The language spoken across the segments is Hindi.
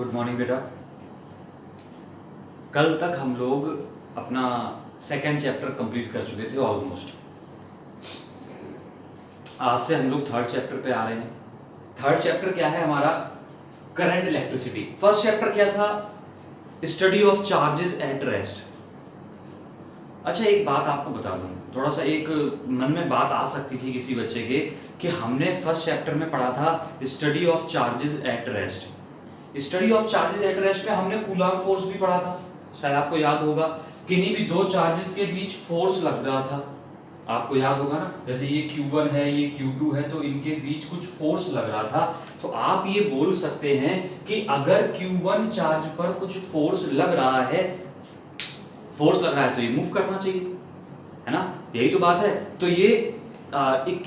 गुड मॉर्निंग बेटा। कल तक हम लोग अपना सेकेंड चैप्टर कंप्लीट कर चुके थे ऑलमोस्ट। आज से हम लोग थर्ड चैप्टर पे आ रहे हैं। थर्ड चैप्टर क्या है हमारा? Current electricity. फर्स्ट चैप्टर क्या था? Study of charges at rest. अच्छा, एक बात आपको बता दूं, थोड़ा सा एक मन में बात आ सकती थी किसी बच्चे के कि हमने फर्स्ट चैप्टर में पढ़ा था study of charges at rest. Study of charges at rest में हमने कूलॉम फोर्स भी पढ़ा था, शायद आपको याद होगा। किन्हीं भी दो चार्जेस के बीच फोर्स लग रहा था, आपको याद होगा ना। जैसे ये Q1 है, ये Q2 है, तो इनके बीच कुछ फोर्स लग रहा था। तो आप ये बोल सकते हैं कि अगर Q1 चार्ज पर कुछ फोर्स लग रहा है, तो ये मूव करना चाहिए, है ना? यही तो बात है। तो ये एक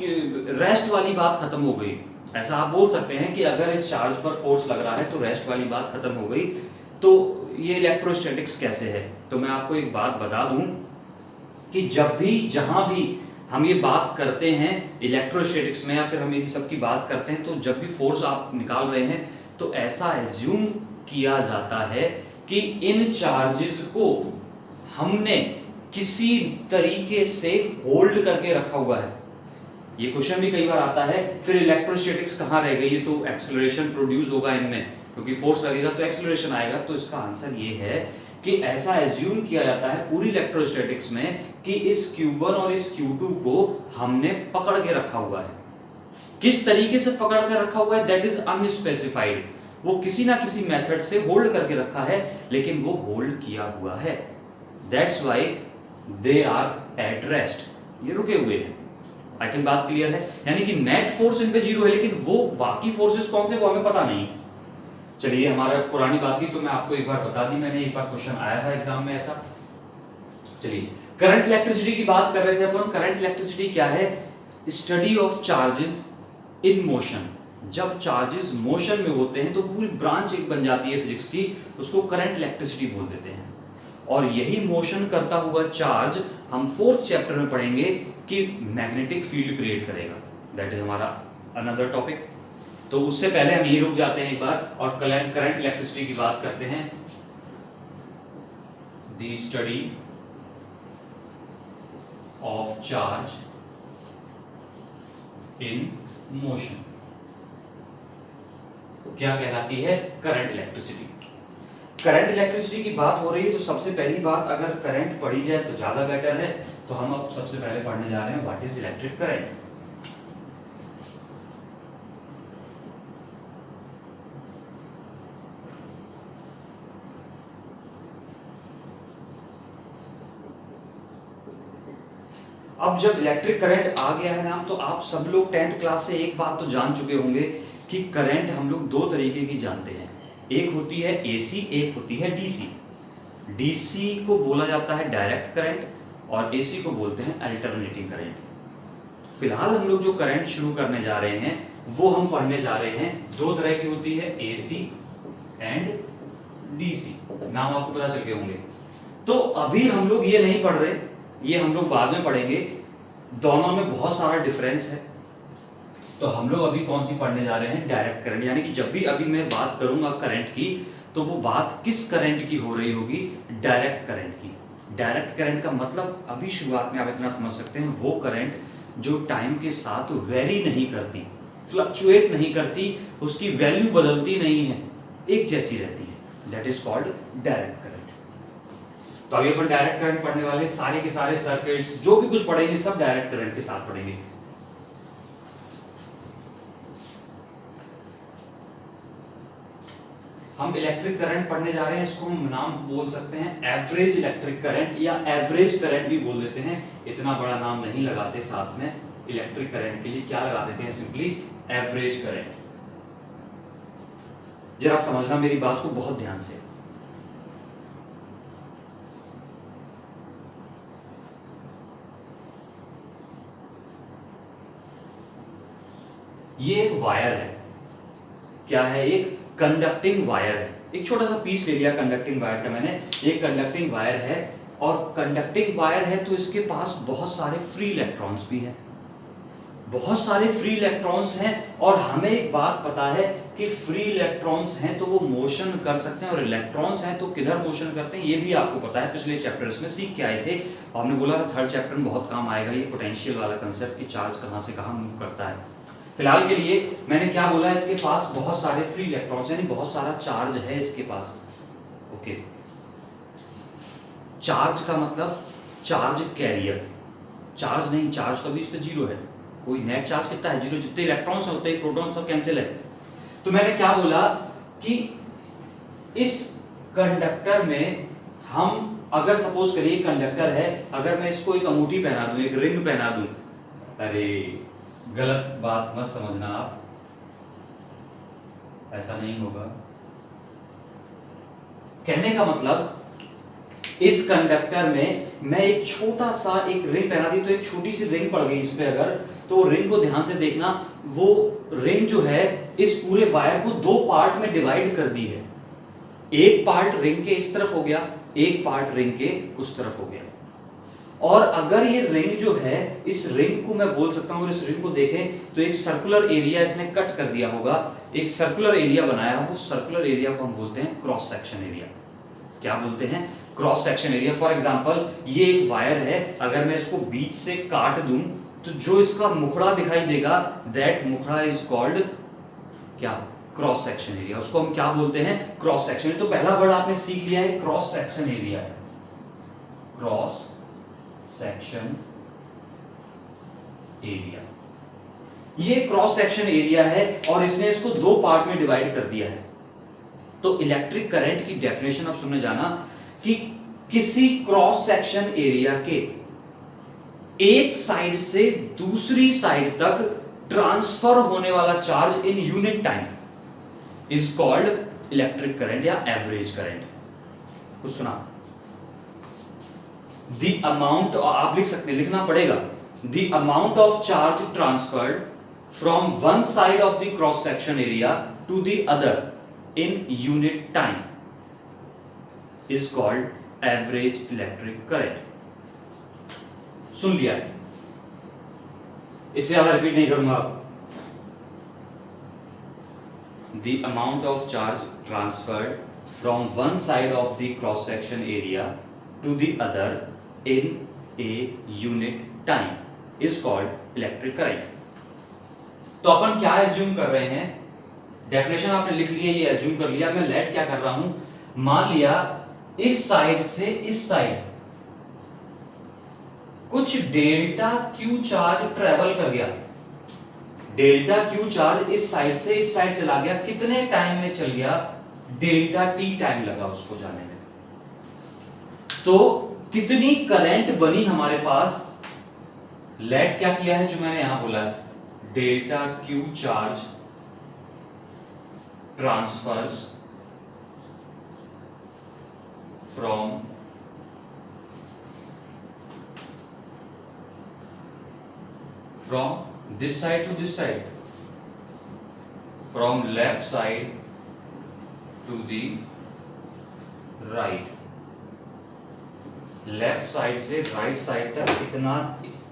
रेस्ट वाली बात खत्म हो गई। ऐसा आप बोल सकते हैं कि अगर इस चार्ज पर फोर्स लग रहा है तो रेस्ट वाली बात खत्म हो गई। तो ये इलेक्ट्रोस्टैटिक्स कैसे है? तो मैं आपको एक बात बता दूं कि जब भी जहां भी हम ये बात करते हैं इलेक्ट्रोस्टैटिक्स में, या फिर हम इन सब की बात करते हैं, तो जब भी फोर्स आप निकाल रहे हैं तो ऐसा एज्यूम किया जाता है कि इन चार्जेस को हमने किसी तरीके से होल्ड करके रखा हुआ है। ये क्वेश्चन भी कई बार आता है, फिर इलेक्ट्रोस्टैटिक्स कहाँ रह गई? तो एक्सेलरेशन प्रोड्यूस होगा इनमें, क्योंकि फोर्स लगेगा तो एक्सेलरेशन आएगा। तो इसका आंसर ये है कि ऐसा एज्यूम किया जाता है पूरी इलेक्ट्रोस्टैटिक्स में कि इस Q1 और इस Q2 को हमने पकड़ के रखा हुआ है। किस तरीके से पकड़ के रखा हुआ है दैट इज अनस्पेसिफाइड। वो किसी ना किसी मेथड से होल्ड करके रखा है, लेकिन वो होल्ड किया हुआ है। That's why they are at rest. ये रुके हुए हैं। आई थिंक बात क्लियर है। यानी कि नेट फोर्स इन पे जीरो है, लेकिन वो बाकी फोर्सेस कौन से वो हमें पता नहीं। चलिए, हमारा पुरानी बात थी तो मैं आपको एक बार बता दी मैंने, एक बार क्वेश्चन आया था एग्जाम में ऐसा। चलिए, करंट इलेक्ट्रिसिटी की बात कर रहे थे अपन। करंट इलेक्ट्रिसिटी क्या है? Study of charges in motion. जब चार्जेस मोशन में होते हैं तो पूरी ब्रांच एक बन जाती है फिजिक्स की, उसको करंट इलेक्ट्रिसिटी बोल देते हैं। और यही मोशन करता हुआ चार्ज हम फोर्थ चैप्टर में पढ़ेंगे कि मैग्नेटिक फील्ड क्रिएट करेगा। दैट इज हमारा अनदर टॉपिक। तो उससे पहले हम यही रुक जाते हैं एक बार और करंट इलेक्ट्रिसिटी की बात करते हैं। The study of charge in motion क्या कहलाती है? Current electricity. करंट इलेक्ट्रिसिटी की बात हो रही है तो सबसे पहली बात, अगर करंट पढ़ी जाए तो ज्यादा बेटर है। तो हम अब सबसे पहले पढ़ने जा रहे हैं व्हाट इज इलेक्ट्रिक करंट। अब जब इलेक्ट्रिक करंट आ गया है ना, तो आप सब लोग 10th क्लास से एक बात तो जान चुके होंगे कि करंट हम लोग दो तरीके की जानते हैं। एक होती है AC, एक होती है DC। DC को बोला जाता है डायरेक्ट करंट और AC को बोलते हैं अल्टरनेटिंग करंट। फिलहाल हम लोग जो करंट शुरू करने जा रहे हैं वो हम पढ़ने जा रहे हैं, दो तरह की होती है, AC एंड DC। नाम आपको पता चल गए होंगे। तो अभी हम लोग ये नहीं पढ़ रहे, ये हम लोग बाद में पढ़ेंगे। दोनों में बहुत सारा डिफरेंस है। तो हम लोग अभी कौन सी पढ़ने जा रहे हैं? Direct current. यानी कि जब भी अभी मैं बात करूंगा करंट की, तो वो बात किस करंट की हो रही होगी? डायरेक्ट करंट की। डायरेक्ट करंट का मतलब अभी शुरुआत में आप इतना समझ सकते हैं, वो करंट जो टाइम के साथ वेरी नहीं करती, फ्लक्चुएट नहीं करती, उसकी वैल्यू बदलती नहीं है, एक जैसी रहती है। That is called direct current. तो अभी अपन डायरेक्ट करंट पढ़ने वाले, सारे के सारे सर्किट्स जो भी कुछ पढ़ेंगे सब डायरेक्ट करंट के साथ पढ़ेंगे। हम इलेक्ट्रिक करंट पढ़ने जा रहे हैं, इसको हम नाम बोल सकते हैं एवरेज इलेक्ट्रिक करंट या एवरेज करंट भी बोल देते हैं। इतना बड़ा नाम नहीं लगाते साथ में इलेक्ट्रिक करंट के लिए, क्या लगा देते हैं? Simply average current. जरा समझना मेरी बात को बहुत ध्यान से। ये एक वायर है। क्या है? एक कंडक्टिंग वायर है। एक छोटा सा पीस ले लिया कंडक्टिंग वायर का मैंने। एक कंडक्टिंग वायर है, और कंडक्टिंग वायर है तो इसके पास बहुत सारे फ्री इलेक्ट्रॉन्स भी हैं। बहुत सारे फ्री इलेक्ट्रॉन्स हैं और हमें एक बात पता है कि फ्री इलेक्ट्रॉन्स हैं तो वो मोशन कर सकते हैं और इलेक्ट्रॉन्स हैं तो किधर मोशन करते हैं, ये भी आपको पता है। पिछले चैप्टर्स में सीख के आए थे, हमने बोला था थर्ड चैप्टर में बहुत काम आएगा ये पोटेंशियल वाला कंसेप्ट कि चार्ज कहाँ से कहाँ मूव करता है। फिलहाल के लिए मैंने क्या बोला, इसके पास बहुत सारे फ्री इलेक्ट्रॉन्स यानी बहुत सारा चार्ज है इसके पास। ओके, चार्ज का मतलब चार्ज कैरियर, चार्ज नहीं, चार्ज तो अभी इस पे जीरो है, कोई नेट चार्ज कितना है, जीरो। जितने इलेक्ट्रॉन्स होते हैं प्रोटॉन सब कैंसिल है। तो मैंने क्या बोला कि इस कंडक्टर में हम अगर सपोज करिए कंडक्टर है, अगर मैं इसको एक अंगूठी पहना दूं, एक रिंग पहना दूं, अरे गलत बात मत समझना आप, ऐसा नहीं होगा। कहने का मतलब इस कंडक्टर में मैं एक छोटा सा एक रिंग पहना दी, तो एक छोटी सी रिंग पड़ गई इस पे अगर, तो रिंग को ध्यान से देखना, वो रिंग जो है इस पूरे वायर को दो पार्ट में डिवाइड कर दी है। एक पार्ट रिंग के इस तरफ हो गया, एक पार्ट रिंग के उस तरफ हो गया। और अगर ये रिंग जो है, इस रिंग को मैं बोल सकता हूं, अगर इस रिंग को देखें तो एक सर्कुलर एरिया इसने कट कर दिया होगा, एक सर्कुलर एरिया बनाया, वो सर्कुलर एरिया को हम बोलते हैं क्रॉस सेक्शन एरिया। क्या बोलते हैं? Cross section area. For example ये एक वायर है, अगर मैं इसको बीच से काट दूं तो जो इसका मुखड़ा दिखाई देगा, दैट मुखड़ा इज कॉल्ड क्या? Cross section area. उसको हम क्या बोलते हैं? Cross section. तो पहला वर्ड आपने सीख लिया है, क्रॉस सेक्शन एरिया है, क्रॉस सेक्शन एरिया। ये क्रॉस सेक्शन एरिया है और इसने इसको दो पार्ट में डिवाइड कर दिया है। तो इलेक्ट्रिक करंट की डेफिनेशन अब सुनने जाना कि किसी क्रॉस सेक्शन एरिया के एक साइड से दूसरी साइड तक ट्रांसफर होने वाला charge in unit time is called electric current या एवरेज करंट। कुछ सुना? द अमाउंट, आप लिख सकते हैं, लिखना पड़ेगा, the amount of charge transferred from one side of the cross section area to the other in unit time is called average electric current। सुन लिया है, इससे ज्यादा रिपीट नहीं करूंगा। The amount of charge transferred from one side of the cross section area to the other in a unit time is called electric current। तो अपन क्या एज्यूम कर रहे हैं? डेफिनेशन आपने लिख लिया, ये एज्यूम कर लिया। मैं लेट क्या कर रहा हूं, मान लिया इस साइड से इस साइड कुछ डेल्टा क्यू चार्ज ट्रेवल कर गया, डेल्टा क्यू चार्ज इस साइड से इस साइड चला गया। कितने टाइम में चल गया? डेल्टा टी टाइम लगा उसको जाने में। तो कितनी करंट बनी हमारे पास? लेट क्या किया है जो मैंने यहां बोला है, delta Q charge transfers from this side to this side, from left side to the right, left side से राइट साइड तक इतना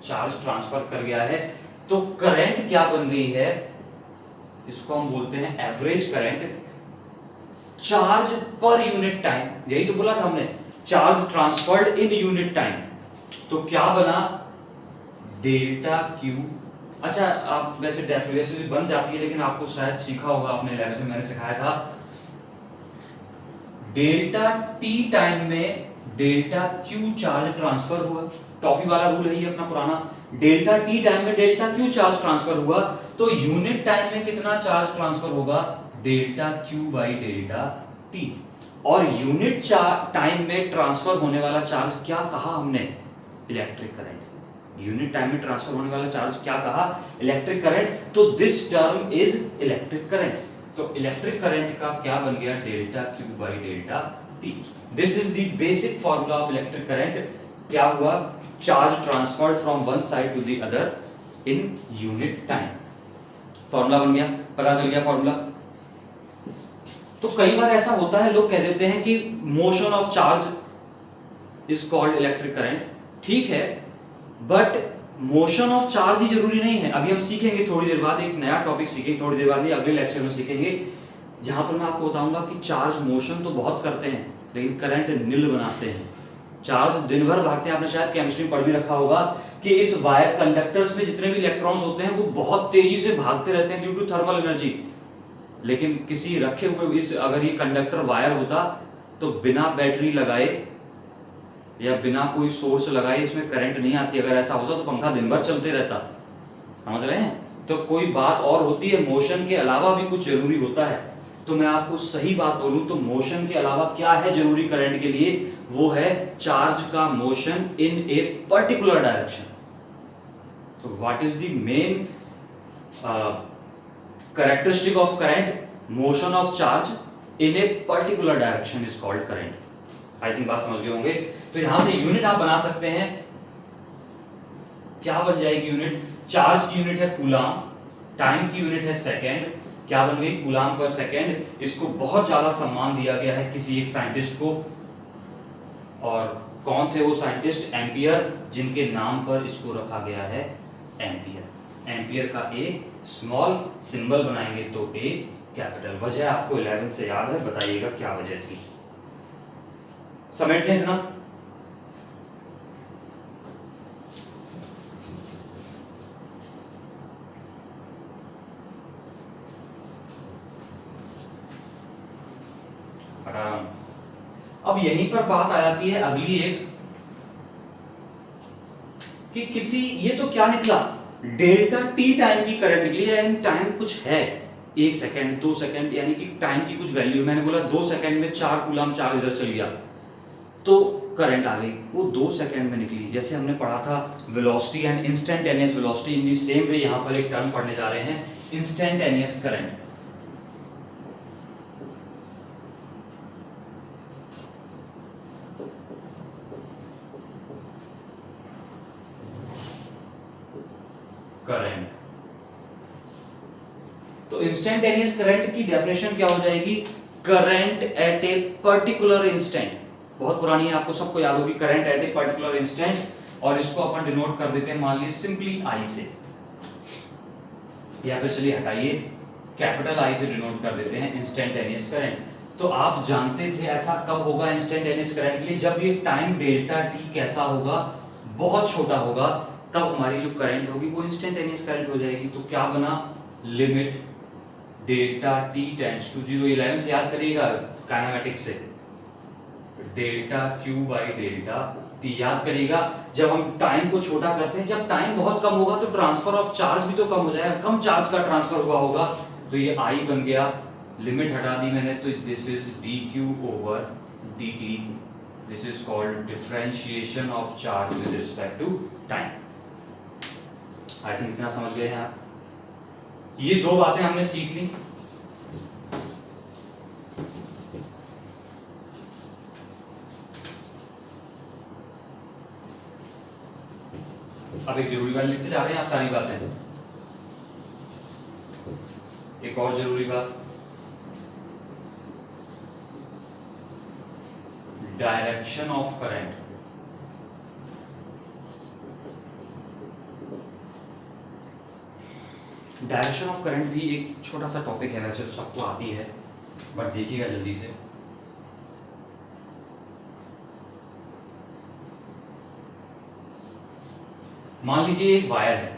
चार्ज ट्रांसफर कर गया है। तो करंट क्या बन गई है? इसको हम बोलते हैं average current, charge per unit time. यही तो बोला था हमने, चार्ज ट्रांसफर्ड इन यूनिट टाइम। तो क्या बना? Delta Q. अच्छा, आप वैसे डेफिनेशन भी बन जाती है, लेकिन आपको शायद सीखा होगा आपने, लेवल में मैंने सिखाया था, डेल्टा टी टाइम में डेल्टा क्यू चार्ज ट्रांसफर हुआ। टॉफी वाला रूल है ये अपना पुराना, डेल्टा टी टाइम में डेल्टा क्यू चार्ज ट्रांसफर हुआ, तो यूनिट टाइम में कितना चार्ज ट्रांसफर होगा? Delta q by delta T. और यूनिट टाइम में ट्रांसफर होने वाला चार्ज क्या कहा हमने? Electric current. यूनिट टाइम में ट्रांसफर होने वाला चार्ज क्या कहा? Electric current. तो this term is electric current. तो इलेक्ट्रिक करंट का क्या बन गया? Delta q by delta t. This is the basic formula of electric current. क्या हुआ? Charge transferred from one side to the other in unit time. Formula बन गया, पता चल गया फॉर्मूला। तो कई बार ऐसा होता है, लोग कह देते हैं कि motion of charge is called electric current. ठीक है, बट मोशन ऑफ चार्ज ही जरूरी नहीं है। अभी हम सीखेंगे थोड़ी देर बाद, एक नया टॉपिक सीखेंगे थोड़ी देर बाद, ही अगले लेक्चर में सीखेंगे, जहां पर मैं आपको बताऊंगा कि चार्ज मोशन तो बहुत करते हैं लेकिन करंट निल बनाते हैं। चार्ज दिन भर भागते हैं, आपने शायद केमिस्ट्री में पढ़ भी रखा होगा कि इस वायर कंडक्टर्स में जितने भी इलेक्ट्रॉन्स होते हैं वो बहुत तेजी से भागते रहते हैं ड्यू टू थर्मल एनर्जी। लेकिन किसी रखे हुए इस अगर ये कंडक्टर वायर होता तो बिना बैटरी लगाए या बिना कोई सोर्स लगाए इसमें करंट नहीं आती। अगर ऐसा होता तो पंखा दिन भर चलते रहता, समझ रहे हैं? तो कोई बात और होती है, मोशन के अलावा भी कुछ जरूरी होता है। तो मैं आपको सही बात बोलूं तो मोशन के अलावा क्या है जरूरी करंट के लिए, वो है चार्ज का motion in a particular direction. तो what is the main characteristic of current? Motion of charge in a particular direction is called current. I think बात समझ गए होंगे। तो यहां से यूनिट आप बना सकते हैं, क्या बन जाएगी यूनिट? चार्ज की यूनिट है कूलाम, टाइम की यूनिट है सेकेंड, क्या बन गई? कूलाम पर सेकेंड। इसको बहुत ज्यादा सम्मान दिया गया है किसी एक साइंटिस्ट को, और कौन थे वो साइंटिस्ट? एम्पियर, जिनके नाम पर इसको रखा गया है एम्पियर। एम्पियर का ए स्मॉल, सिंबल बनाएंगे तो ए कैपिटल। वजह आपको 11 से याद है, बताइएगा क्या वजह थी? समेट दें इतना। अब यहीं पर बात आ जाती है अगली एक कि किसी, ये तो क्या निकला? डेल्टा टी टाइम की करंट निकली, यानी टाइम कुछ है 1 सेकेंड 2 सेकेंड, यानी कि टाइम की कुछ वैल्यू। मैंने बोला 2 सेकेंड में 4 कूलाम चार्ज इधर चल गया तो करंट आ गई, वो 2 सेकेंड में निकली। जैसे हमने पढ़ा था velocity and instantaneous velocity, in the same way यहां पर एक टर्म पढ़ने जा रहे हैं, इंस्टेंटेनियस करंट। करंट, तो इंस्टेंटेनियस करंट की डेफिनेशन क्या हो जाएगी? Current eight a particular instant. बहुत पुरानी है, आपको सबको याद होगी, current eight a particular instant. और इसको अपन डिनोट कर देते हैं मान लीजिए सिंपली आई से, या फिर चलिए हटाइए, कैपिटल आई से डिनोट कर देते हैं इंस्टेंटेनियस करंट। तो आप जानते थे ऐसा कब होगा इंस्टेंटेनियस करंट के लिए? जब ये टाइम डेल्टा टी कैसा होगा? बहुत छोटा होगा, तब हमारी जो करंट होगी वो इंस्टेंटेनियस करंट हो जाएगी। तो क्या बना? Limit delta t tends to 0। 11 से याद करिएगा काइनेमेटिक्स से, delta q by delta t याद करिएगा। जब हम टाइम को छोटा करते हैं, जब टाइम बहुत कम होगा तो ट्रांसफर ऑफ चार्ज भी तो कम हो जाएगा, कम चार्ज का ट्रांसफर हुआ होगा, तो ये आई बन गया। लिमिट हटा दी मैंने, तो this is d q over d t. This is called differentiation of charge with respect to time. I think इतना समझ गए हैं आप। ये 2 बातें हमने सीख ली। अब एक जरूरी बात लिखते जा रहे हैं आप सारी बातें। एक और जरूरी बात, direction of current. Direction of current भी एक छोटा सा टॉपिक है, वैसे तो सबको आती है, बट देखिएगा जल्दी से। मान लीजिए एक वायर है,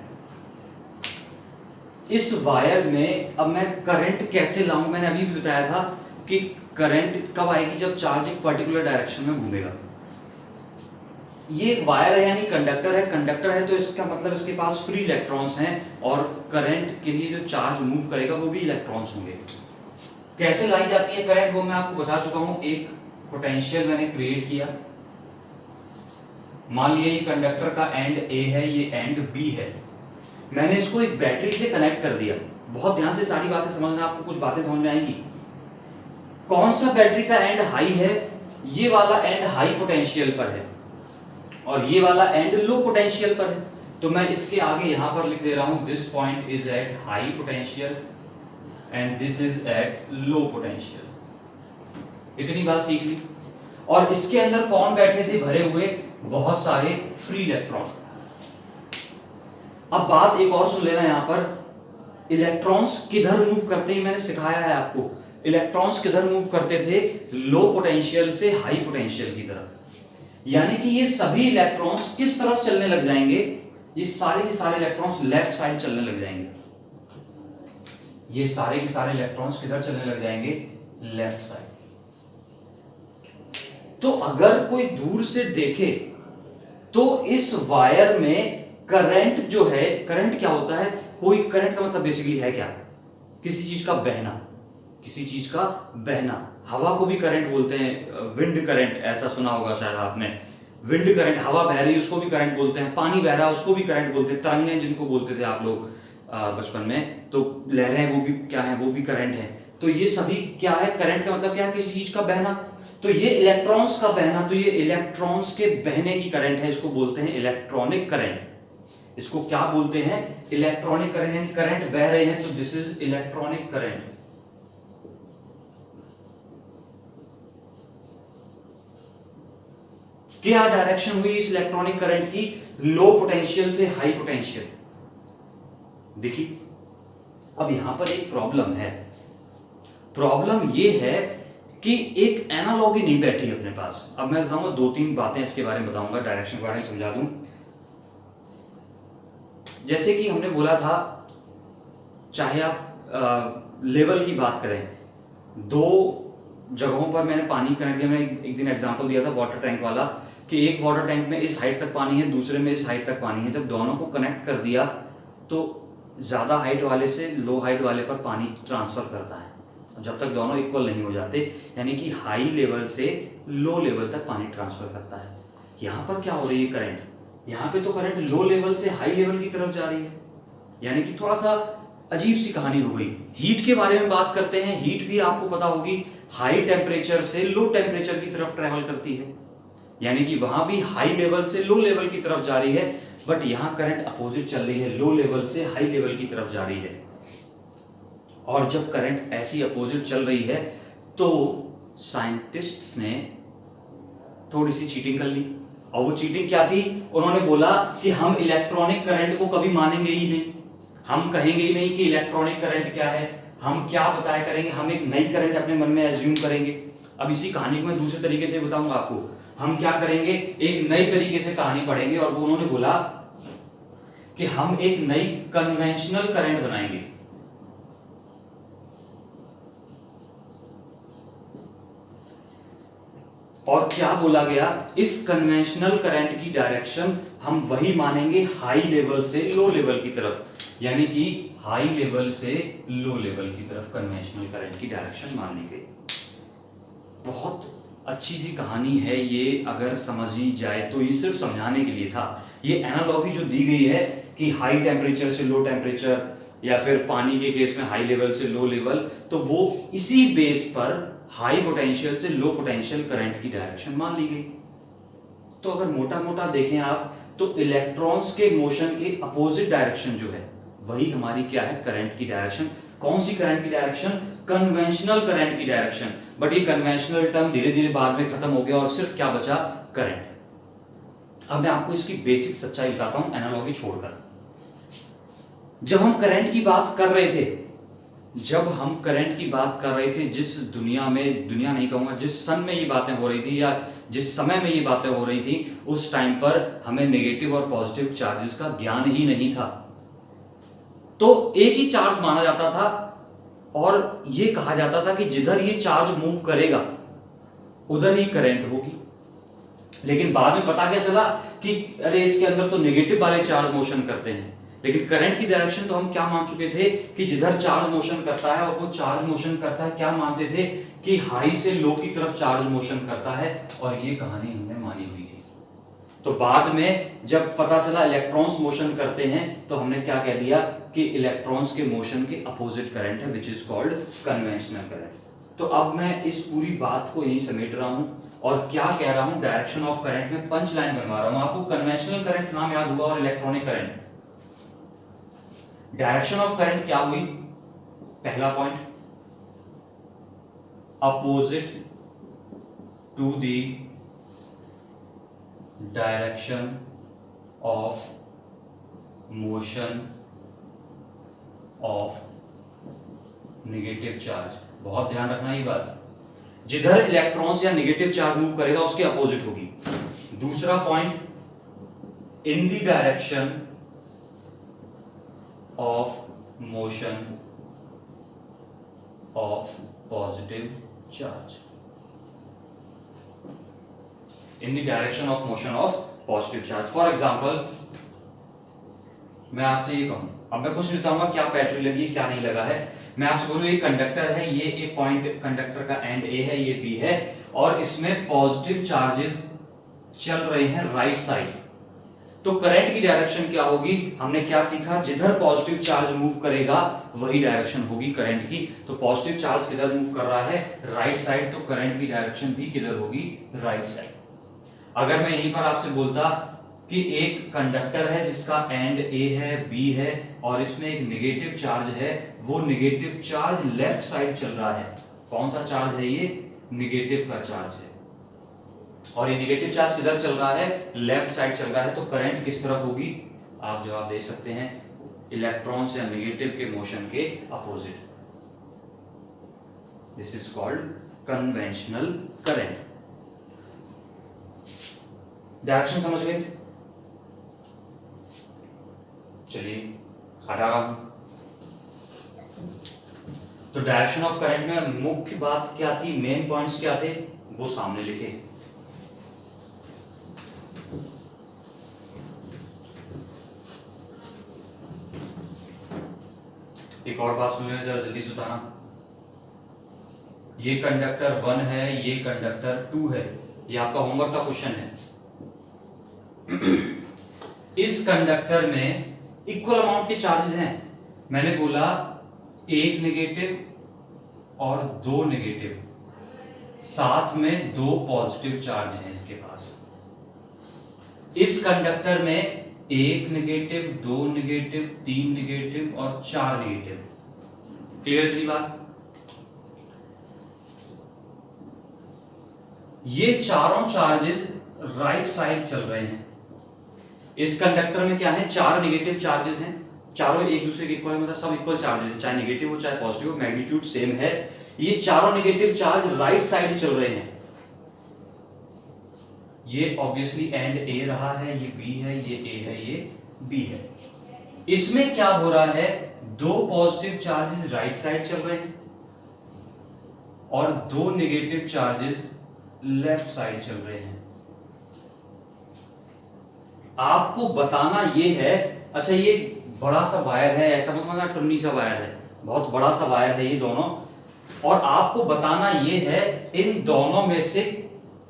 इस वायर में अब मैं करंट कैसे लाऊं? मैंने अभी भी बताया था कि करंट कब आएगी? जब चार्ज एक पर्टिकुलर डायरेक्शन में घूमेगा। ये एक वायर है यानी कंडक्टर है, कंडक्टर है तो इसका मतलब इसके पास फ्री इलेक्ट्रॉन्स हैं, और करंट के लिए जो चार्ज मूव करेगा वो भी इलेक्ट्रॉन्स होंगे। कैसे लाई जाती है करंट वो मैं आपको बता चुका हूं। एक पोटेंशियल मैंने क्रिएट किया, मान लिया ये कंडक्टर का एंड ए है, ये एंड बी है, मैंने इसको एक बैटरी से कनेक्ट कर दिया। बहुत ध्यान से सारी बातें समझना, आपको कुछ बातें समझ में आएंगी। कौन सा बैटरी का एंड हाई है? ये वाला एंड हाई पोटेंशियल पर है और ये वाला एंड लो पोटेंशियल पर है। तो मैं इसके आगे यहां पर लिख दे रहा हूं, this point is at high potential and this is at low potential. इतनी बात सीख ली। और इसके अंदर कौन बैठे थे भरे हुए? बहुत सारे फ्री इलेक्ट्रॉन। अब बात एक और सुन लेना, यहां पर इलेक्ट्रॉन्स किधर मूव करते हैं मैंने सिखाया है आपको। इलेक्ट्रॉन्स किधर मूव करते थे, लो पोटेंशियल से हाई पोटेंशियल की तरफ। यानी कि ये सभी इलेक्ट्रॉन्स किस तरफ चलने लग जाएंगे, ये सारे के सारे इलेक्ट्रॉन्स लेफ्ट साइड चलने लग जाएंगे। ये सारे के सारे इलेक्ट्रॉन्स किधर चलने लग जाएंगे, लेफ्ट साइड। तो अगर कोई दूर से देखे तो इस वायर में करंट जो है, करंट क्या होता है, कोई करंट का मतलब बेसिकली है क्या, किसी चीज का बहना, किसी चीज का बहना। हवा को भी करंट बोलते हैं, विंड करंट, ऐसा सुना होगा शायद आपने, विंड करंट, हवा बह रही है उसको भी करंट बोलते हैं, पानी बह रहा है उसको भी करंट बोलते हैं, तरंगें जिनको बोलते थे आप लोग बचपन में, तो लहरें वो भी क्या है, वो भी करंट है। तो ये सभी क्या है, करंट का मतलब क्या है, किसी चीज का बहना। तो ये इलेक्ट्रॉन्स का बहना, तो ये इलेक्ट्रॉन्स के बहने की करंट है, इसको बोलते हैं इलेक्ट्रॉनिक करंट। इसको क्या बोलते हैं, इलेक्ट्रॉनिक करंट, यानी करंट बह रहे हैं, तो दिस इज इलेक्ट्रॉनिक करंट। क्या डायरेक्शन हुई इस इलेक्ट्रॉनिक करंट की, लो पोटेंशियल से हाई पोटेंशियल। देखिए अब यहां पर एक प्रॉब्लम है, प्रॉब्लम यह है कि एक एनालॉजी नहीं बैठी अपने पास। अब मैं बताऊंगा, दो तीन बातें इसके बारे में बताऊंगा, डायरेक्शन के बारे में समझा दूं। जैसे कि हमने बोला था, चाहे आप लेवल की बात करें, दो जगहों पर मैंने पानी कनेक्ट किया, मैंने एक दिन एग्जांपल दिया था वाटर टैंक वाला, कि एक वाटर टैंक में इस हाइट तक पानी है, दूसरे में इस हाइट तक पानी है। जब दोनों को कनेक्ट कर दिया तो ज़्यादा हाइट वाले से लो हाइट वाले पर पानी ट्रांसफ़र करता है, जब तक दोनों इक्वल नहीं हो जाते, यानी कि हाई लेवल से लो लेवल तक पानी ट्रांसफ़र करता है। यहाँ पर क्या हो रही है, करंट, यहाँ पे तो करंट लो लेवल से हाई लेवल की तरफ जा रही है, यानी कि थोड़ा सा अजीब सी कहानी हो गई। हीट के बारे में बात करते हैं, हीट भी आपको पता होगी हाई टेम्परेचर से लो टेम्परेचर की तरफ ट्रेवल करती है, यानी कि वहां भी हाई लेवल से लो लेवल की तरफ जा रही है, बट यहां करंट अपोजिट चल रही है, लो लेवल से हाई लेवल की तरफ जा रही है। और जब करंट ऐसी अपोजिट चल रही है तो साइंटिस्ट्स ने थोड़ी सी चीटिंग कर ली। और वो चीटिंग क्या थी, उन्होंने बोला कि हम इलेक्ट्रॉनिक करंट को कभी मानेंगे ही नहीं, हम कहेंगे ही नहीं कि इलेक्ट्रॉनिक करंट क्या है, हम क्या बताया करेंगे, हम एक नई करंट अपने मन में एज्यूम करेंगे। अब इसी कहानी को मैं दूसरे तरीके से बताऊंगा आपको, हम क्या करेंगे, एक नई तरीके से कहानी पढ़ेंगे। और वो उन्होंने बोला कि हम एक नई कन्वेंशनल करंट बनाएंगे। और क्या बोला गया, इस कन्वेंशनल करंट की डायरेक्शन हम वही मानेंगे हाई लेवल से लो लेवल की तरफ, यानी कि हाई लेवल से लो लेवल की तरफ कन्वेंशनल करंट की डायरेक्शन मान ली गई। बहुत अच्छी सी कहानी है ये, अगर समझी जाए तो। ये सिर्फ समझाने के लिए था, ये एनालॉजी जो दी गई है कि हाई टेम्परेचर से लो टेम्परेचर, या फिर पानी के केस में हाई लेवल से लो लेवल, तो वो इसी बेस पर हाई पोटेंशियल से लो पोटेंशियल करंट की डायरेक्शन मान ली गई। तो अगर मोटा मोटा देखें आप, तो इलेक्ट्रॉन्स के मोशन के अपोजिट डायरेक्शन जो है वही हमारी क्या है, करंट की डायरेक्शन। कौन सी करंट की डायरेक्शन, कन्वेंशनल करंट की डायरेक्शन। बट ये कन्वेंशनल टर्म धीरे धीरे बाद में खत्म हो गया और सिर्फ क्या बचा, करंट। अब मैं आपको इसकी बेसिक सच्चाई बताता हूं एनालॉजी छोड़कर। जब हम करंट की बात कर रहे थे, जब हम करंट की बात कर रहे थे, जिस दुनिया में, दुनिया नहीं कहूंगा, जिस सन में ये बातें हो रही थी या जिस समय में ये बातें हो रही थी, उस टाइम पर हमें नेगेटिव और पॉजिटिव चार्जेस का ज्ञान ही नहीं था। तो एक ही चार्ज माना जाता था और ये कहा जाता था कि जिधर ये चार्ज मूव करेगा उधर ही करंट होगी। लेकिन बाद में पता क्या चला कि अरे इसके अंदर तो नेगेटिव वाले चार्ज मोशन करते हैं। लेकिन करंट की डायरेक्शन तो हम क्या मान चुके थे कि जिधर चार्ज मोशन करता है, और वो चार्ज मोशन करता है, क्या मानते थे कि हाई से लो की तरफ चार्ज मोशन करता है, और ये कहानी हमने मानी हुई थी। तो बाद में जब पता चला इलेक्ट्रॉन्स मोशन करते हैं, तो हमने क्या कह दिया कि इलेक्ट्रॉन्स के मोशन के अपोजिट करंट है, which is called conventional current. तो अब मैं इस पूरी बात को यही समेट रहा हूं और क्या कह रहा हूं, डायरेक्शन ऑफ करंट में पंच लाइन बनवा रहा हूं। आपको कन्वेंशनल करंट नाम याद हुआ और electronic current. Direction of current क्या हुई, पहला point, opposite to the direction of motion of negative charge. बहुत ध्यान रखना ये बात, जिधर इलेक्ट्रॉन्स या नेगेटिव चार्ज मूव करेगा उसके अपोजिट होगी। दूसरा point, in the direction of motion of positive charge, in the direction of motion of positive charge. For example, मैं आपसे ये कहूं, अब मैं कुछ नहीं बताऊंगा क्या बैटरी लगी है क्या नहीं लगा है, मैं आपसे बोलूं ये कंडक्टर है, ये ए पॉइंट कंडक्टर का एंड ए है, ये बी है, और इसमें पॉजिटिव चार्जेस चल रहे हैं राइट साइड। तो करंट की डायरेक्शन क्या होगी, हमने क्या सीखा, जिधर पॉजिटिव चार्ज मूव करेगा वही डायरेक्शन होगी करंट की। तो पॉजिटिव चार्ज किधर मूव कर रहा है, राइट साइड, तो करंट की डायरेक्शन भी किधर होगी, राइट साइड। अगर मैं यहीं पर आपसे बोलता कि एक कंडक्टर है जिसका एंड ए है, बी है, और इसमें एक नेगेटिव चार्ज है, वो नेगेटिव चार्ज लेफ्ट साइड चल रहा है, कौन सा चार्ज है ये, नेगेटिव का चार्ज है, और ये नेगेटिव चार्ज किधर चल रहा है, लेफ्ट साइड चल रहा है, तो करंट किस तरफ होगी, आप जवाब दे सकते हैं, इलेक्ट्रॉन्स या नेगेटिव के मोशन के opposite. This is called conventional current. Direction समझ गए, चलिए हटा रहा हूं। तो डायरेक्शन ऑफ करंट में मुख्य बात क्या थी, मेन पॉइंट्स क्या थे, वो सामने लिखे। एक और बात सुनिए जरा जल्दी से बताना, ये कंडक्टर 1 है, ये कंडक्टर 2 है, ये आपका होमवर्क का क्वेश्चन है। इस कंडक्टर में इक्वल अमाउंट के चार्जेस हैं, मैंने बोला एक नेगेटिव और 2 नेगेटिव, साथ में 2 पॉजिटिव चार्ज हैं इसके पास। इस कंडक्टर में एक नेगेटिव, 2 नेगेटिव, 3 नेगेटिव और 4 नेगेटिव। क्लियर इतनी बात? ये चारों चार्जेस राइट साइड चल रहे हैं। इस कंडक्टर में क्या है, 4 नेगेटिव चार्जेस हैं, चारों एक दूसरे के इक्वल है, मतलब सब इक्वल चार्जेस है, चाहे नेगेटिव हो चाहे पॉजिटिव हो, मैग्नीट्यूड सेम है। ये चारों नेगेटिव चार्ज राइट साइड चल रहे हैं। ये ऑब्वियसली एंड ए रहा है, ये बी है, ये ए है, ये बी है। इसमें क्या हो रहा है, 2 पॉजिटिव चार्जेस राइट साइड चल रहे हैं और 2 नेगेटिव चार्जेस लेफ्ट साइड चल रहे हैं। आपको बताना ये है, अच्छा ये बड़ा सा वायर है, ऐसा मत समझना टुन्नी सा वायर है, बहुत बड़ा सा वायर है ये दोनों, और आपको बताना ये है इन दोनों में से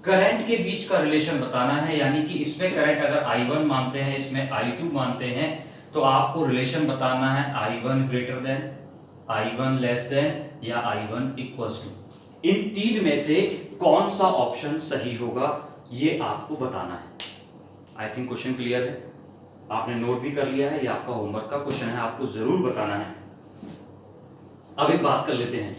करंट के बीच का रिलेशन बताना है, यानी कि इसमें करंट अगर I1 मानते हैं, इसमें I2 मानते हैं, तो आपको रिलेशन बताना है I1 greater than, I1 less than या I1 इक्वल्स टू। इन तीन में से कौन सा ऑप्शन सही होगा ये आपको बताना है। आई थिंक क्वेश्चन क्लियर है, आपने नोट भी कर लिया है, ये आपका होमवर्क का क्वेश्चन है, आपको जरूर बताना है। अब एक बात कर लेते हैं,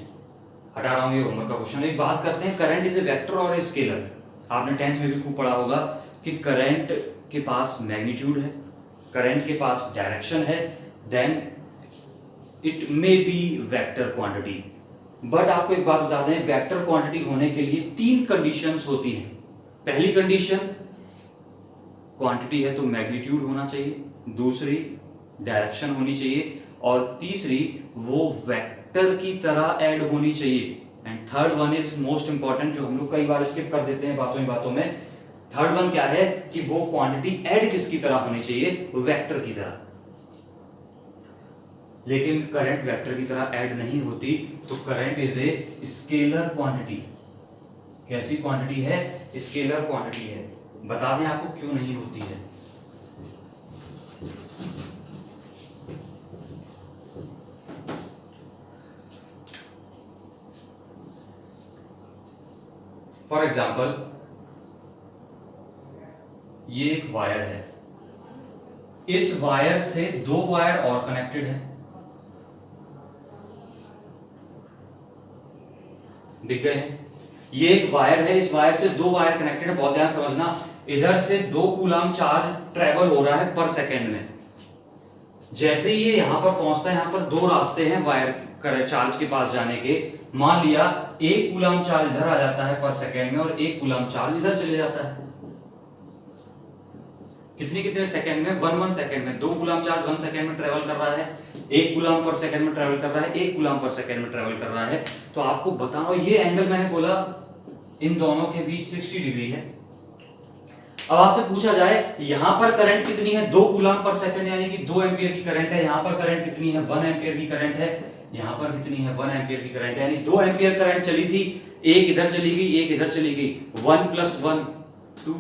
हटा रहा हूं ये होमवर्क का क्वेश्चन, एक बात करते हैं, करंट इज ए वेक्टर और ए स्केलर। आपने 10th में भी खूब पढ़ा होगा कि करंट के पास मैग्नीट्यूड है, करंट के पास डायरेक्शन है, then it may be vector quantity. But आपको एक बात बता दें, वेक्टर क्वांटिटी होने के लिए 3 कंडीशंस होती हैं। पहली कंडीशन, क्वांटिटी है तो मैग्नीट्यूड होना चाहिए, दूसरी डायरेक्शन होनी चाहिए, और तीसरी वो वेक्टर की तरह ऐड होनी चाहिए, and third one is most important, जो हम लोग कई बार स्किप कर देते हैं बातों में। थर्ड वन क्या है कि वो क्वांटिटी ऐड किसकी तरह होनी चाहिए, वेक्टर की तरह। लेकिन करंट वेक्टर की तरह ऐड नहीं होती, तो current is a scalar quantity. कैसी क्वांटिटी है, स्केलर क्वांटिटी है। बता दें आपको क्यों नहीं होती है। फॉर एग्जाम्पल, ये एक वायर है, इस वायर से 2 वायर और कनेक्टेड है, दिख गए हैं। ये एक वायर है, इस वायर से 2 वायर कनेक्टेड है, बहुत ध्यान समझना। इधर से 2 कूलम चार्ज ट्रेवल हो रहा है पर सेकेंड में, जैसे ही ये यहां पर पहुंचता है, यहां पर दो रास्ते हैं वायर करंट चार्ज के पास जाने के। मान लिया 1 कूलम चार्ज इधर आ जाता है पर सेकेंड में और 1 कूलम चार्ज इधर चले जाता है। कितने सेकंड में? 1 सेकंड में। 2 कूलम चार्ज 1 सेकंड में ट्रेवल कर रहा है, 1 कूलम पर सेकंड में ट्रेवल कर रहा है, 1 कूलम पर सेकंड में ट्रेवल कर रहा है। तो आपको बताओ, ये एंगल मैंने बोला इन दोनों के बीच 60 डिग्री है। अब आपसे पूछा जाए यहां पर करंट कितनी है? 2 कूलम पर सेकंड यानी कि 2 एंपियर की करंट है। यहां पर करंट कितनी है? 1 एंपियर की करंट है। यहां पर कितनी है? 1 एंपियर की करंट है, यानी 2 एंपियर करंट चली थी, एक इधर चली गई, एक इधर चली गई। 1 + 1 2,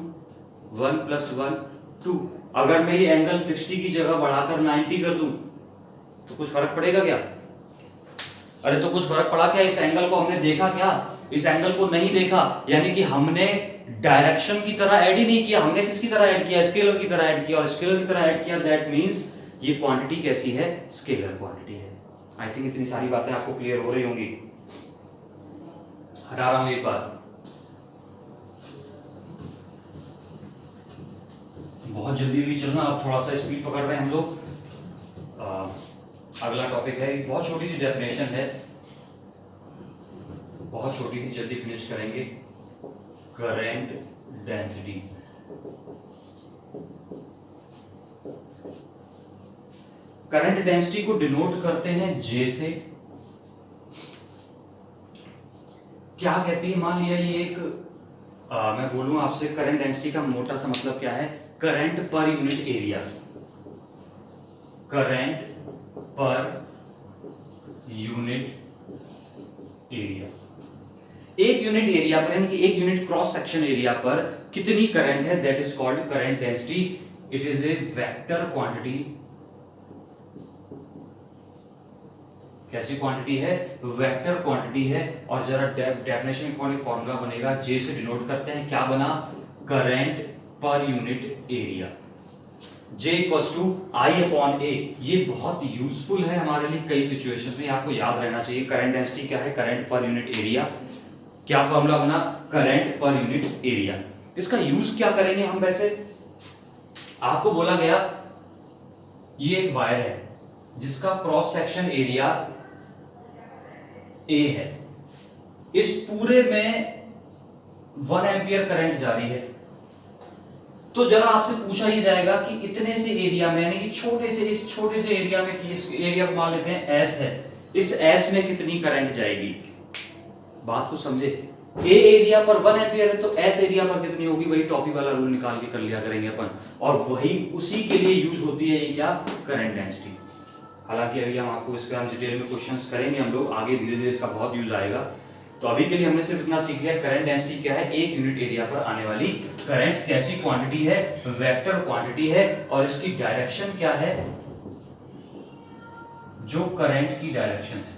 1 + 1 2। अगर मैं ये एंगल 60 की जगह बढ़ाकर 90 कर दूं तो कुछ फर्क पड़ेगा क्या? अरे तो कुछ फर्क पड़ा क्या? इस एंगल को हमने देखा क्या? इस एंगल को नहीं देखा, यानी कि हमने डायरेक्शन की तरह ऐड ही नहीं किया। हमने किसकी तरह ऐड किया? स्केलर की तरह ऐड किया। और स्केलर की तरह ऐड किया, दैट मींस ये क्वांटिटी कैसी है? स्केलर क्वांटिटी है। आई थिंक इतनी सारी बातें आपको क्लियर हो रही होंगी। हटा रहा हूं एक बात, बहुत जल्दी भी चलना, अब थोड़ा सा स्पीड पकड़ रहे हैं हम लोग। अगला टॉपिक है, बहुत छोटी सी डेफिनेशन है, बहुत छोटी सी, जल्दी फिनिश करेंगे। Current density. करंट डेंसिटी को डिनोट करते हैं J से। क्या कहती है? मान लिया ये एक मैं बोलूं आपसे, करंट डेंसिटी का मोटा सा मतलब क्या है? Current per unit area. Current per unit area. एक यूनिट एरिया पर, यानी कि एक यूनिट क्रॉस सेक्शन एरिया पर कितनी करंट है, that is called current density. It is a vector quantity. कैसी क्वांटिटी है? वेक्टर क्वांटिटी है। और जरा डेफिनेशन का एक फॉर्मूला बनेगा, J से डिनोट करते हैं, क्या बना? Current per unit area. J = I/A। ये बहुत यूजफुल है हमारे लिए कई सिचुएशंस में, आपको याद रहना चाहिए। करंट डेंसिटी क्या है? Current per unit area. क्या फॉर्मूला बना? Current per unit area. इसका यूज क्या करेंगे हम? वैसे आपको बोला गया ये एक वायर है जिसका क्रॉस सेक्शन एरिया A है, इस पूरे में 1 एंपियर करंट जारी है। तो जरा आपसे पूछा ही जाएगा कि इतने से एरिया में, यानी कि इस छोटे से एरिया में, कि इस एरिया को मान लेते हैं S है, इस S में कितनी करंट जाएगी? बात को समझे। A एरिया पर 1 एंपियर है तो S एरिया पर कितनी होगी? वही टॉपी वाला रूल निकाल के कर लिया करेंगे अपन, और वही उसी के लिए यूज होती है ये क्या? Current density. हालांकि अभी हम आपको इस पे हम डिटेल में क्वेश्चंस करेंगे हम लोग आगे, धीरे धीरे इसका बहुत यूज आएगा। तो अभी के लिए हमने सिर्फ इतना सीख लिया, करंट डेंसिटी क्या है? एक यूनिट एरिया पर आने वाली करंट। कैसी क्वांटिटी है? वेक्टर क्वांटिटी है। और इसकी डायरेक्शन क्या है? जो करंट की डायरेक्शन है।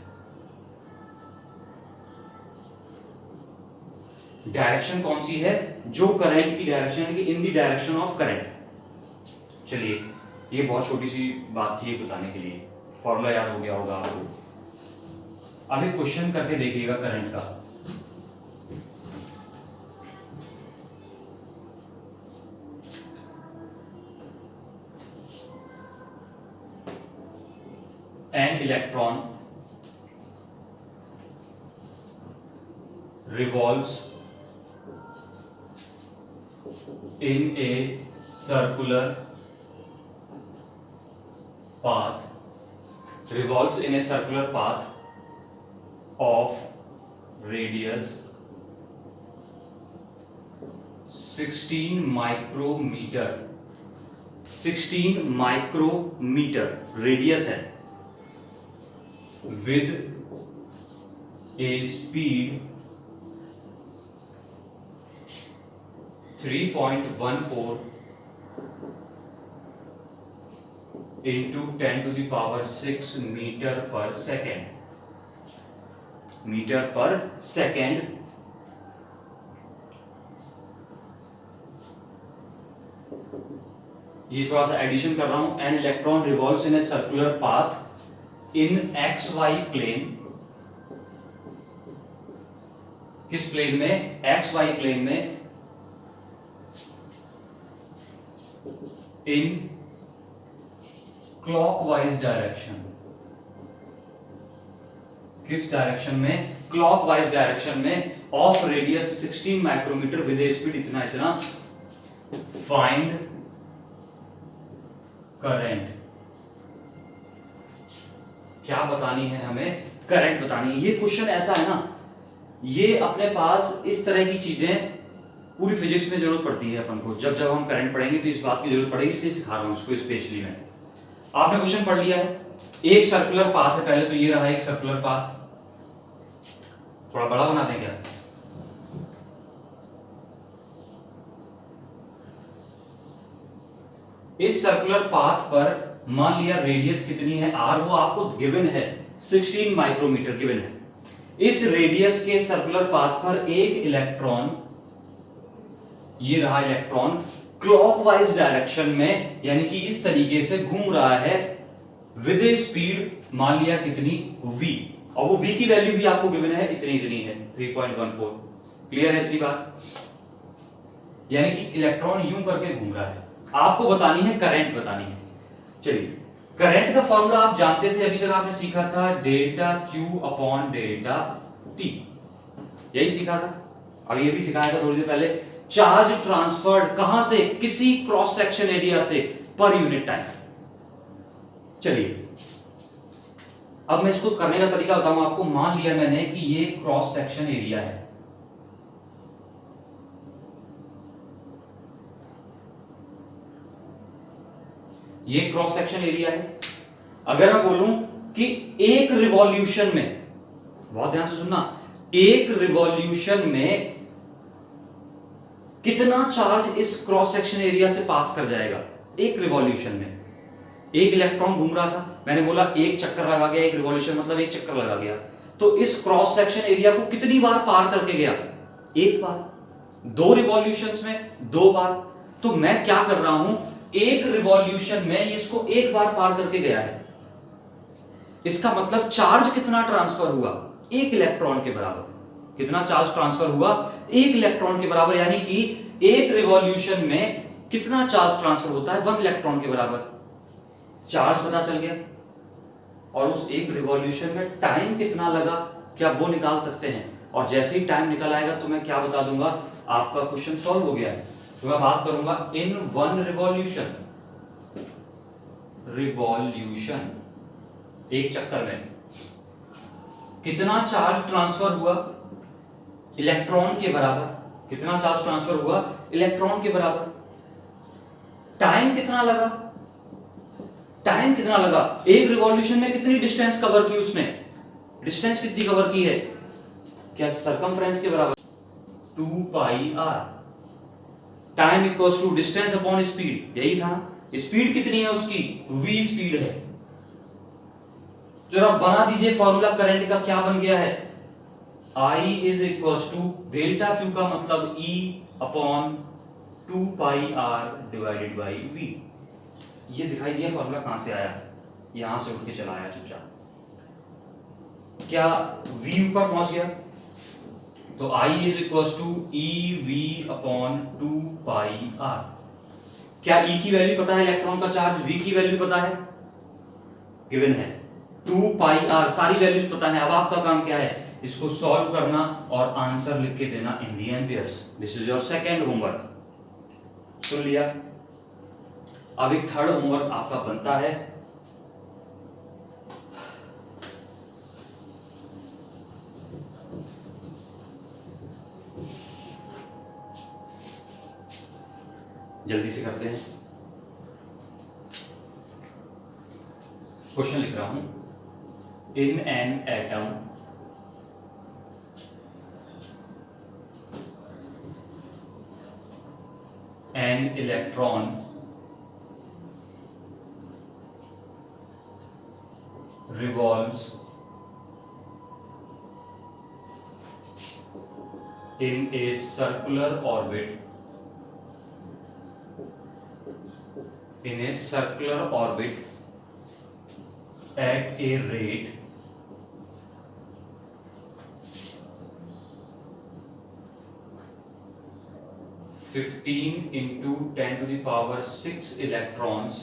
डायरेक्शन कौन सी है? जो करंट की डायरेक्शन है, in the direction of current. चलिए, ये बहुत छोटी सी बात थी बताने के लिए, फॉर्मूला याद हो गया होगा आपको। अभी क्वेश्चन करके देखिएगा करंट का। An electron revolves in a circular path, revolves in a circular path of radius 16 micrometer। 16 micrometre radius है, with a speed 3.14 into 10⁶ metre per second. Metre per second. ये थोड़ा सा एडिशन कर रहा हूं। An electron revolves in a circular path in XY plane. किस प्लेन में? XY प्लेन में। in clockwise direction. किस डायरेक्शन में? क्लॉकवाइज डायरेक्शन में of radius 16 micrometre with speed इतना इतना। Find current. क्या बतानी है हमें? करंट बतानी है। ये क्वेश्चन ऐसा है ना, ये अपने पास इस तरह की चीजें पूरी फिजिक्स में जरूरत पड़ती है अपन को। जब जब हम करंट पढ़ेंगे तो इस बात की जरूरत पड़ेगी, इसलिए सिखा रहा हूं इसको स्पेशली मैं। आपने क्वेश्चन पढ़ लिया है, एक सर्कुलर पाथ है। पहले तो ये रहा एक सर्कुलर पाथ, थोड़ा बड़ा बना दें क्या? इस सर्कुलर पाथ पर मान लिया रेडियस कितनी है r, वो आपको गिवन है 16 माइक्रोमीटर गिवन है। इस रेडियस के सर्कुलर पाथ पर एक इलेक्ट्रॉन, ये रहा इलेक्ट्रॉन, क्लॉकवाइज डायरेक्शन में यानी कि इस तरीके से घूम रहा है विद ए स्पीड मान लिया कितनी v, और वो v की वैल्यू भी आपको गिवन है इतनी इतनी है 3.14। क्लियर है इतनी बात? यानी कि इलेक्ट्रॉन यूं करके घूम रहा है। आपको बतानी है करंट बतानी है। चलिए, करंट का फॉर्मूला आप जानते थे, अभी तक आपने सीखा था delta Q upon delta T, यही सीखा था। अब ये भी सिखाया था थोड़ी देर पहले। चार्ज ट्रांसफर्ड कहां से? किसी क्रॉस सेक्शन एरिया से पर यूनिट टाइम। चलिए, अब मैं इसको करने का तरीका बताऊं आपको। मान लिया मैंने कि ये क्रॉस सेक्शन एरिया है, ये क्रॉस सेक्शन एरिया है। अगर मैं बोलूं कि एक रिवॉल्यूशन में, बहुत ध्यान से सुनना, एक रिवॉल्यूशन में कितना चार्ज इस क्रॉस सेक्शन एरिया से पास कर जाएगा? एक रिवॉल्यूशन में एक इलेक्ट्रॉन घूम रहा था, मैंने बोला एक चक्कर लगा गया, एक रिवॉल्यूशन मतलब एक चक्कर लगा गया, तो इस क्रॉस सेक्शन एरिया को कितनी बार पार करके गया? एक बार। दो रिवॉल्यूशंस में दो बार। तो मैं क्या कर रहा हूं, एक रिवॉल्यूशन में इसको एक बार पार करके गया है। इसका मतलब चार्ज कितना ट्रांसफर हुआ? एक इलेक्ट्रॉन के बराबर। कितना चार्ज ट्रांसफर हुआ? एक इलेक्ट्रॉन के बराबर। यानी कि एक रिवॉल्यूशन में कितना चार्ज ट्रांसफर होता है? 1 इलेक्ट्रॉन के बराबर। चार्ज पता चल गया, और उस एक रिवॉल्यूशन में टाइम कितना लगा, क्या वो निकाल सकते हैं? और जैसे ही टाइम निकल आएगा तो मैं क्या बता दूंगा, आपका क्वेश्चन सॉल्व हो गया है। तो मैं बात करूंगा इन 1 रिवॉल्यूशन, रिवॉल्यूशन एक चक्कर में कितना चार्ज ट्रांसफर हुआ? इलेक्ट्रॉन के बराबर। कितना चार्ज ट्रांसफर हुआ? इलेक्ट्रॉन के बराबर। टाइम कितना लगा? टाइम कितना लगा? एक रिवॉल्यूशन में कितनी डिस्टेंस कवर की उसने? डिस्टेंस कितनी कवर की है? क्या सरकमफ्रेंस के बराबर? 2 pi r। Time equals to distance upon speed, यही था। स्पीड कितनी है उसकी? v स्पीड है। जरा बना दीजिए फॉर्मूला करंट का, क्या बन गया है? I is equals to delta Q का मतलब E upon 2 pi r divided by v। ये दिखाई दिया फॉर्मूला कहां से आया? यहां से उठ के चला आया चुपचाप। क्या v ऊपर पहुंच गया? तो I is equals to EV upon 2 pi r। क्या E की वैल्यू पता है? इलेक्ट्रॉन का चार्ज V की वैल्यू पता है? गिवन है 2 पाई r, सारी वैल्यूज पता है। अब आपका काम क्या है? इसको सॉल्व करना और आंसर लिख के देना in the amperes. This is your second homework. सुन लिया? अब एक थर्ड होमवर्क आपका बनता है, जल्दी से करते हैं। क्वेश्चन लिख रहा हूं, इन an atom an electron revolves in a circular orbit at a rate (15 into 10⁶ electrons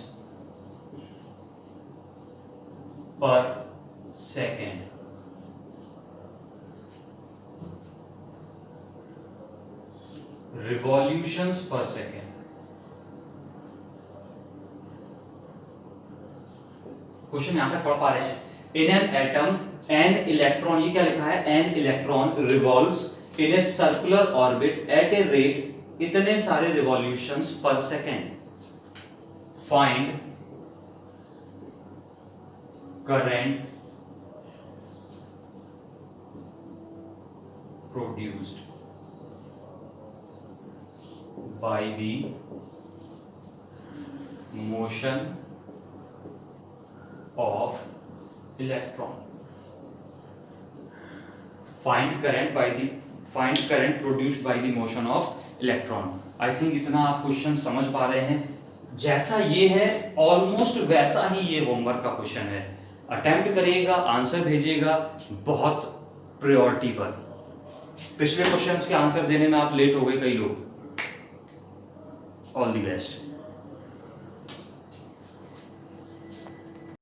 per second. Revolutions per second. Question यहां तक पढ़ पा रहे हैं? In an atom an electron, ये क्या लिखा है, an electron revolves in a circular orbit at a rate, इतने सारे revolutions per second. Find current produced by the motion of electron. Find current produced by the motion of electron. I think इतना आप क्वेश्चन समझ पा रहे हैं। जैसा ये है ऑलमोस्ट वैसा ही ये होमवर्क का क्वेश्चन है। अटेम्प्ट करिएगा, आंसर भेजिएगा बहुत प्रायोरिटी पर। पिछले क्वेश्चंस के आंसर देने में आप लेट हो गए कई लोग। All the best.